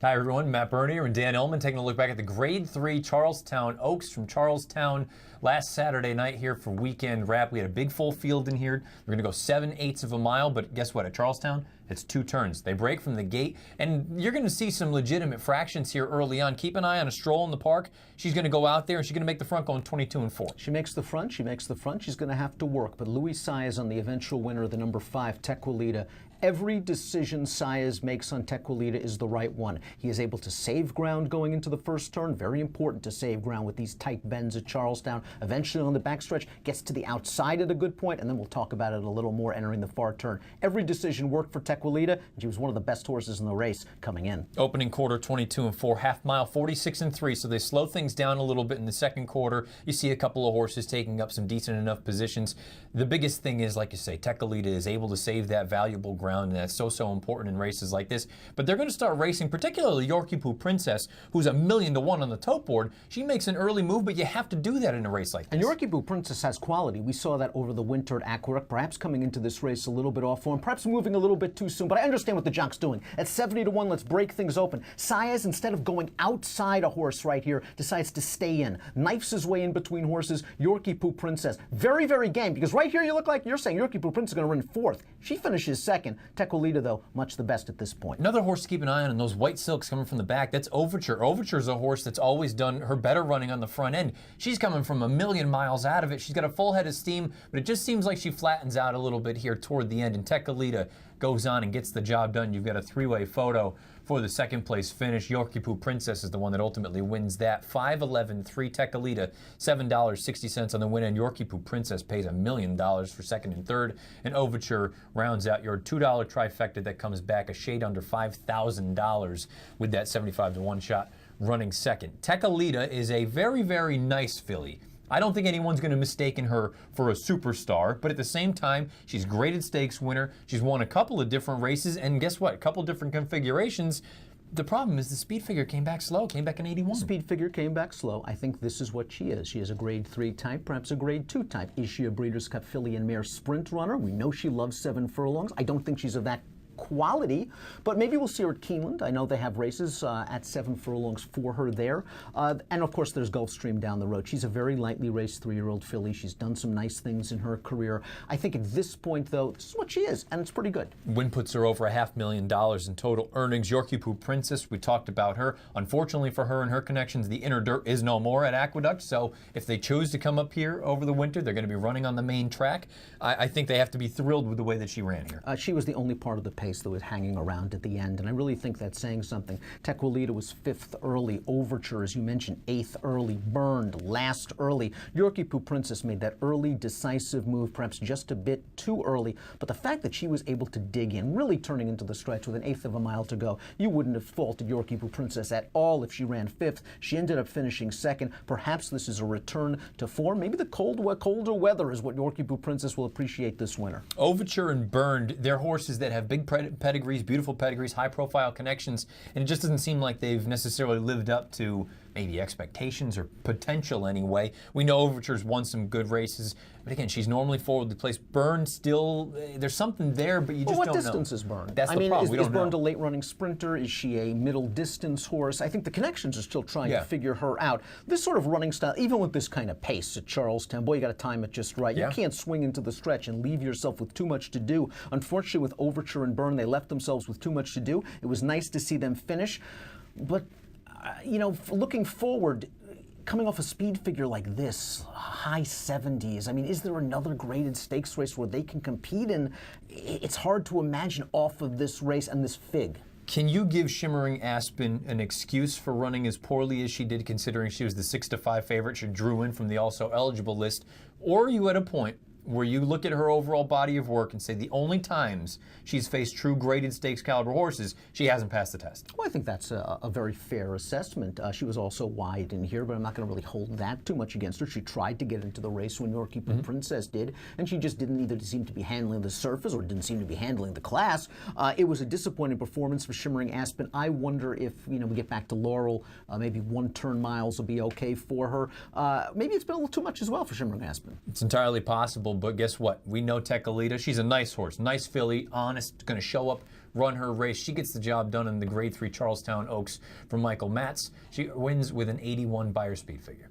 Hi everyone, Matt Bernier and Dan Illman taking a look back at the Grade 3 Charlestown Oaks from Charlestown last Saturday night here for weekend wrap. We had a big full field in here. We're going to go 7/8 of a mile, but guess what? At Charlestown, it's 2 turns. They break from the gate, and you're going to see some legitimate fractions here early on. Keep an eye on a stroll in the park. She's going to go out there, and she's going to make the front going 22-4. She makes the front. She's going to have to work, but Louis Saez on the eventual winner, the number 5, Tequilita. Every decision Saez makes on Tequilita is the right one. He is able to save ground going into the first turn. Very important to save ground with these tight bends at Charlestown. Eventually on the backstretch, gets to the outside at a good point, and then we'll talk about it a little more entering the far turn. Every decision worked for Tequilita, and she was one of the best horses in the race coming in. Opening quarter 22-4, half mile 46-3, so they slow things down a little bit in the second quarter. You see a couple of horses taking up some decent enough positions. The biggest thing is, like you say, Tequilita is able to save that valuable ground, and that's so important in races like this. But they're going to start racing, particularly Yorkie Poo Princess, who's $1,000,000 on the tote board. She makes an early move, but you have to do that in a race like this. And Yorkie Poo Princess has quality. We saw that over the winter at Aqueduct, perhaps coming into this race a little bit off form, perhaps moving a little bit too soon, but I understand what the jock's doing. At 70-1, let's break things open. Saez, instead of going outside a horse right here, decides to stay in, knifes his way in between horses. Yorkie Poo Princess, very, very game, because right here you look like you're saying Yorkie Poo Princess is going to run 4th. She finishes 2nd. Tequilita, though, much the best at this point. Another horse to keep an eye on, and those white silks coming from the back, that's Overture. Overture's a horse that's always done her better running on the front end. She's coming from 1,000,000 miles out of it. She's got a full head of steam, but it just seems like she flattens out a little bit here toward the end, and Tequilita goes on and gets the job done. You've got a 3-way photo for the second place finish. Yorkie Poo Princess is the one that ultimately wins that. 5-11-3 Tequilita, $7.60 on the win, and Yorkie Poo Princess pays $1,000,000 for second and third, and Overture rounds out your $2 trifecta that comes back a shade under $5,000 with that 75-1 shot running second. Tequilita is a very, very nice filly. I don't think anyone's going to mistaken her for a superstar, but at the same time, she's graded stakes winner. She's won a couple of different races, and guess what? A couple different configurations. The problem is the speed figure came back slow, came back in 81. Speed figure came back slow. I think this is what she is. She is a grade 3 type, perhaps a grade 2 type. Is she a Breeders' Cup filly and mare sprint runner? We know she loves 7 furlongs. I don't think she's of that quality, but maybe we'll see her at Keeneland. I know they have races at 7 furlongs for her there. And of course, there's Gulfstream down the road. She's a very lightly raced 3-year-old filly. She's done some nice things in her career. I think at this point, though, this is what she is, and it's pretty good. Win puts her over $500,000 in total earnings. Yorkie Poo Princess, we talked about her. Unfortunately for her and her connections, the inner dirt is no more at Aqueduct, so if they choose to come up here over the winter, they're going to be running on the main track. I think they have to be thrilled with the way that she ran here. She was the only part of the pace that was hanging around at the end, and I really think that's saying something. Tequilita was 5th early. Overture, as you mentioned, 8th early. Burned last early. Yorkie Poo Princess made that early decisive move, perhaps just a bit too early, but the fact that she was able to dig in, really turning into the stretch with 1/8 of a mile to go, you wouldn't have faulted Yorkie Poo Princess at all if she ran 5th. She ended up finishing 2nd. Perhaps this is a return to form. Maybe the colder weather is what Yorkie Poo Princess will appreciate this winter. Overture and Burned, they're horses that have big pedigrees, beautiful pedigrees, high-profile connections, and it just doesn't seem like they've necessarily lived up to maybe expectations or potential anyway. We know Overture's won some good races, but again, she's normally forwardly placed. Burned still, there's something there, but you just don't know. What distance is Burned? That's the problem. We don't know. Is Burned a late-running sprinter? Is she a middle-distance horse? I think the connections are still trying to figure her out. This sort of running style, even with this kind of pace at Charlestown, boy, you got to time it just right. You can't swing into the stretch and leave yourself with too much to do. Unfortunately, with Overture and Burned, they left themselves with too much to do. It was nice to see them finish, but you know, looking forward, coming off a speed figure like this, high 70s, I mean, is there another graded stakes race where they can compete? And it's hard to imagine off of this race and this fig. Can you give Shimmering Aspen an excuse for running as poorly as she did, considering she was the 6-5 favorite she drew in from the also eligible list? Or are you at a point where you look at her overall body of work and say the only times she's faced true graded stakes caliber horses, she hasn't passed the test? Well, I think that's a very fair assessment. She was also wide in here, but I'm not going to really hold that too much against her. She tried to get into the race when Yorkie Poo Princess did, and she just didn't either seem to be handling the surface or didn't seem to be handling the class. It was a disappointing performance for Shimmering Aspen. I wonder if, you know, we get back to Laurel, maybe 1 turn miles will be okay for her. Maybe it's been a little too much as well for Shimmering Aspen. It's entirely possible, but guess what? We know Tequilita. She's a nice horse, nice filly, honest, going to show up run her race. She gets the job done in the Grade 3 Charlestown Oaks from Michael Matz. She wins with an 81 Beyer speed figure.